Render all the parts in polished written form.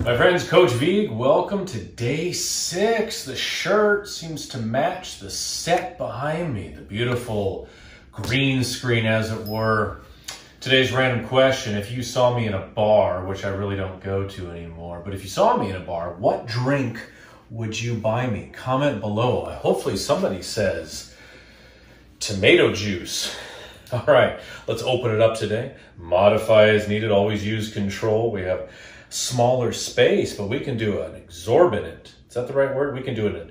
My friends, Coach Vigue, welcome to day 6. The shirt seems to match the set behind me, the beautiful green screen as it were. Today's random question: if you saw me in a bar, which I really don't go to anymore, but if you saw me in a bar, what drink would you buy me? Comment below. Hopefully somebody says tomato juice. All right, let's open it up today. Modify as needed, always use control. We have smaller space, but we can do an exorbitant, is that the right word? We can do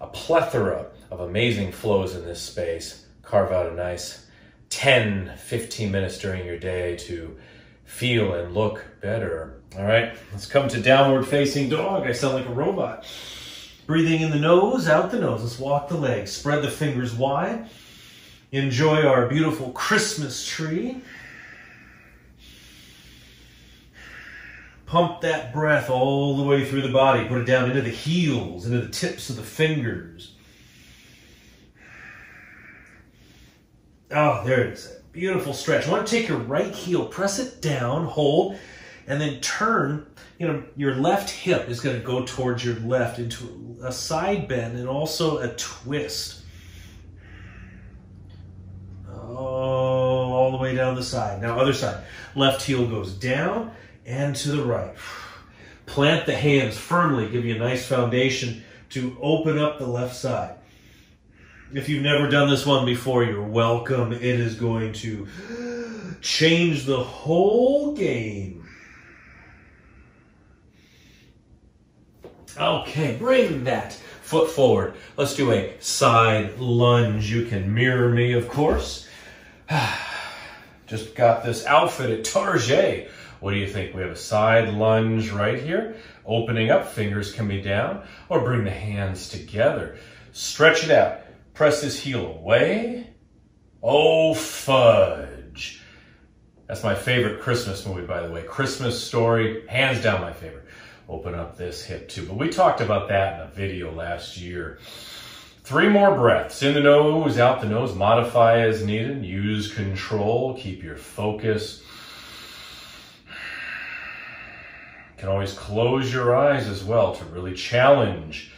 a plethora of amazing flows in this space. Carve out a nice 10, 15 minutes during your day to feel and look better. All right, let's come to downward facing dog. I sound like a robot. Breathing in the nose, out the nose. Let's walk the legs, spread the fingers wide. Enjoy our beautiful Christmas tree. Pump that breath all the way through the body. Put it down into the heels, into the tips of the fingers. Oh, there it is. Beautiful stretch. I want to take your right heel, press it down, hold, and then turn. You know, your left hip is going to go towards your left into a side bend and also a twist. Oh, all the way down the side. Now, other side. Left heel goes down and to the right. Plant the hands firmly, give you a nice foundation to open up the left side. If you've never done this one before, you're welcome. It is going to change the whole game. Okay, bring that foot forward. Let's do a side lunge. You can mirror me, of course. Just got this outfit at Target. What do you think? We have a side lunge right here. Opening up, fingers can be down, or bring the hands together. Stretch it out. Press this heel away. Oh, fudge. That's my favorite Christmas movie, by the way. Christmas Story, hands down my favorite. Open up this hip too. But we talked about that in a video last year. 3 more breaths. In the nose, out the nose. Modify as needed. Use control. Keep your focus. You can always close your eyes as well to really challenge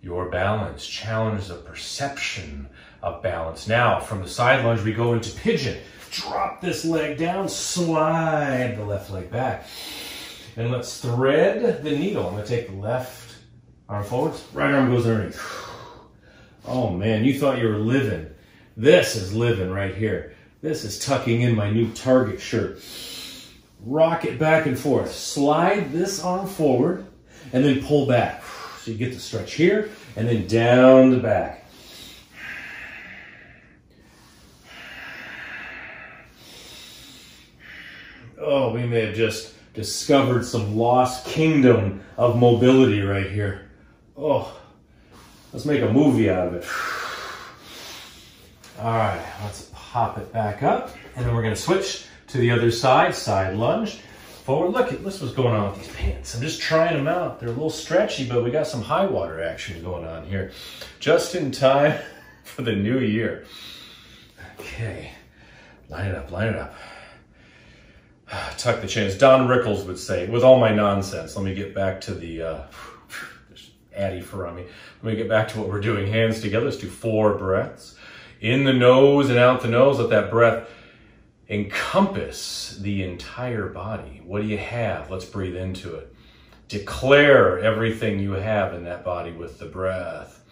your balance. Challenge the perception of balance. Now, from the side lunge, we go into pigeon. Drop this leg down. Slide the left leg back. And let's thread the needle. I'm going to take the left arm forwards. Right arm goes underneath. Oh man, you thought you were living. This is living right here. This is tucking in my new Target shirt. Rock it back and forth. Slide this arm forward and then pull back. So you get the stretch here and then down the back. Oh, we may have just discovered some lost kingdom of mobility right here. Oh, let's make a movie out of it. All right, let's pop it back up. And then we're going to switch to the other side, side lunge. Forward, look at this, what's going on with these pants. I'm just trying them out. They're a little stretchy, but we got some high water action going on here. Just in time for the new year. Okay, line it up, line it up. Tuck the chin, as Don Rickles would say, with all my nonsense. Let me get back to the, Addie Ferrami. Let me get back to what we're doing. Hands together, let's do 4 breaths. In the nose and out the nose, let that breath encompass the entire body. What do you have? Let's breathe into it. Declare everything you have in that body with the breath.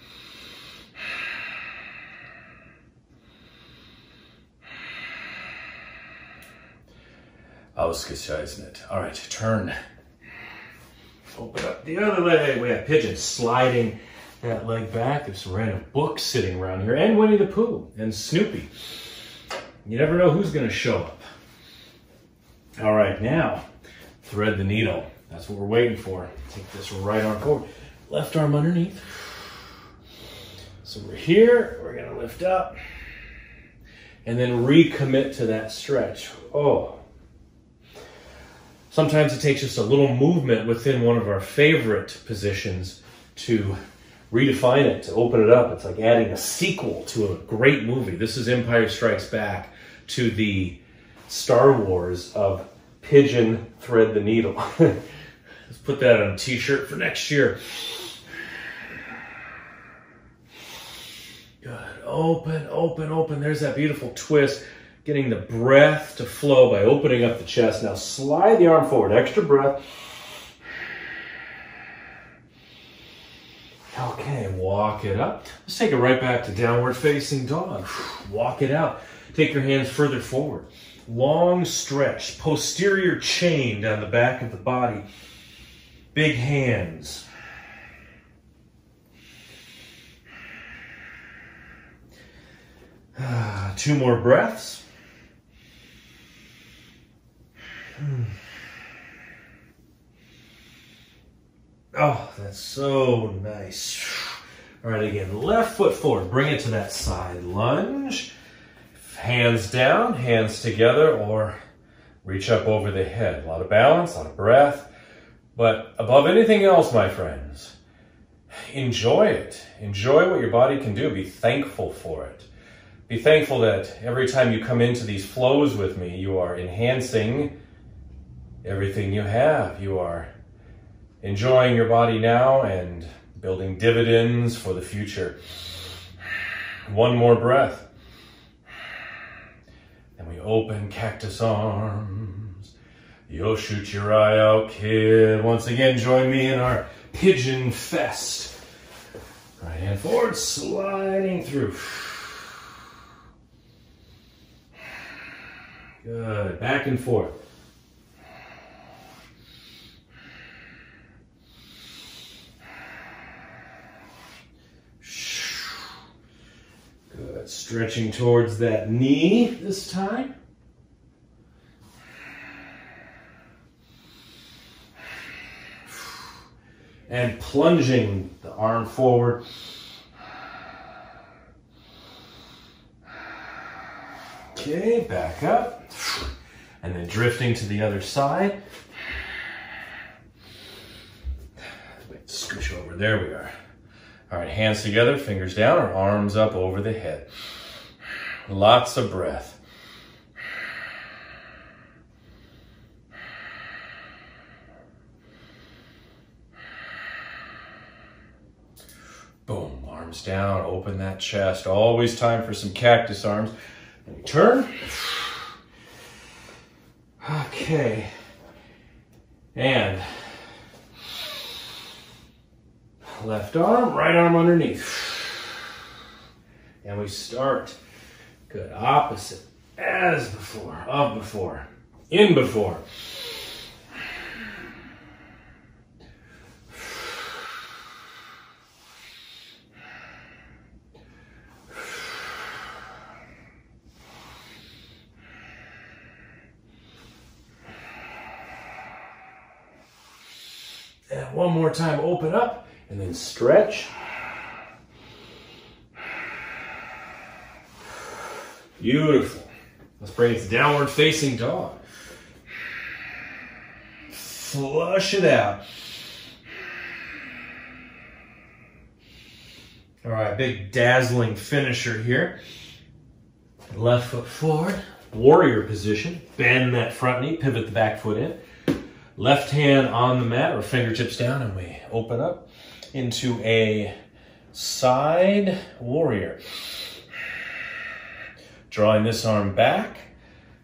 Ausgezeichnet it. All right, turn. Open up the other leg. We have pigeon sliding that leg back. There's some random books sitting around here, and Winnie the Pooh and Snoopy. You never know who's going to show up. All right, now thread the needle. That's what we're waiting for. Take this right arm forward, left arm underneath. So we're here. We're going to lift up and then recommit to that stretch. Oh. Sometimes it takes just a little movement within one of our favorite positions to redefine it, to open it up. It's like adding a sequel to a great movie. This is Empire Strikes Back to the Star Wars of pigeon thread the needle. Let's put that on a t-shirt for next year. Good. Open, open, open. There's that beautiful twist. Getting the breath to flow by opening up the chest. Now slide the arm forward. Extra breath. Okay, walk it up. Let's take it right back to downward facing dog. Walk it out. Take your hands further forward. Long stretch. Posterior chain down the back of the body. Big hands. Two more breaths. Oh, that's so nice. All right, again, left foot forward. Bring it to that side lunge. Hands down, hands together, or reach up over the head. A lot of balance, a lot of breath. But above anything else, my friends, enjoy it. Enjoy what your body can do. Be thankful for it. Be thankful that every time you come into these flows with me, you are enhancing everything you have. You are enjoying your body now and building dividends for the future. One more breath. And we open cactus arms. You'll shoot your eye out, kid. Once again, join me in our Pigeon Fest. Right hand forward, sliding through. Good. Back and forth. Good. Stretching towards that knee this time. And plunging the arm forward. Okay, back up. And then drifting to the other side. Wait, scooch over. There we are. All right, hands together, fingers down, or arms up over the head. Lots of breath. Boom, arms down, open that chest. Always time for some cactus arms. And we turn. Okay. And left arm, right arm underneath. And we start. Good. Opposite. As before. Of before. In before. And one more time, open up and then stretch. Beautiful. Let's bring it to downward facing dog. Flush it out. All right, big dazzling finisher here. Left foot forward, warrior position. Bend that front knee, pivot the back foot in. Left hand on the mat or fingertips down, and we open up into a side warrior. Drawing this arm back,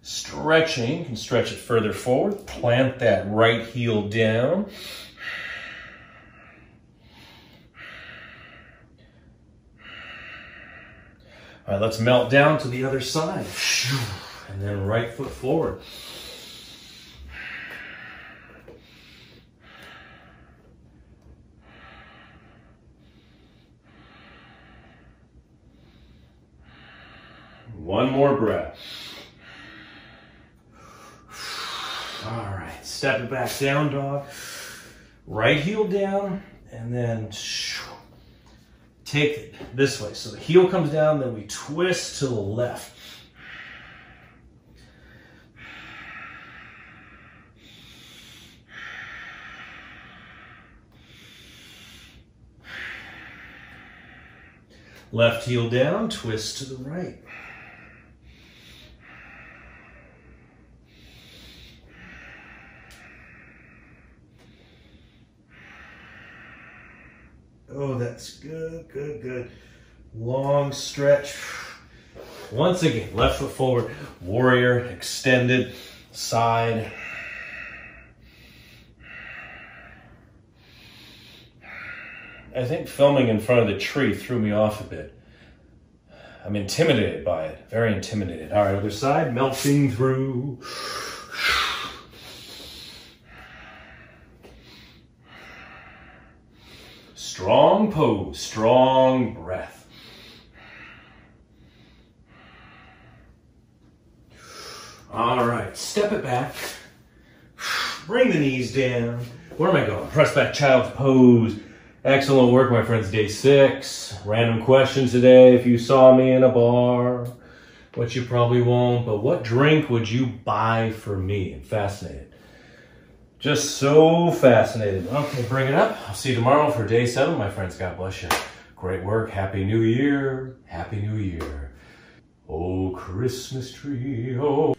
stretching, you can stretch it further forward. Plant that right heel down. All right, let's melt down to the other side. And then right foot forward. One more breath. All right, step it back down, dog. Right heel down, and then take it this way. So the heel comes down, then we twist to the left. Left heel down, twist to the right. Oh, that's good, good, good. Long stretch. Once again, left foot forward, warrior, extended, side. I think filming in front of the tree threw me off a bit. I'm intimidated by it, very intimidated. All right, other side, melting through. Strong pose, strong breath. All right, step it back. Bring the knees down. Where am I going? Press back child's pose. Excellent work, my friends. Day 6. Random question today. If you saw me in a bar, which you probably won't, but what drink would you buy for me? I'm fascinated. Just so fascinated. Okay, bring it up. I'll see you tomorrow for day 7, my friends. God bless you. Great work. Happy New Year. Happy New Year. Oh, Christmas tree. Oh.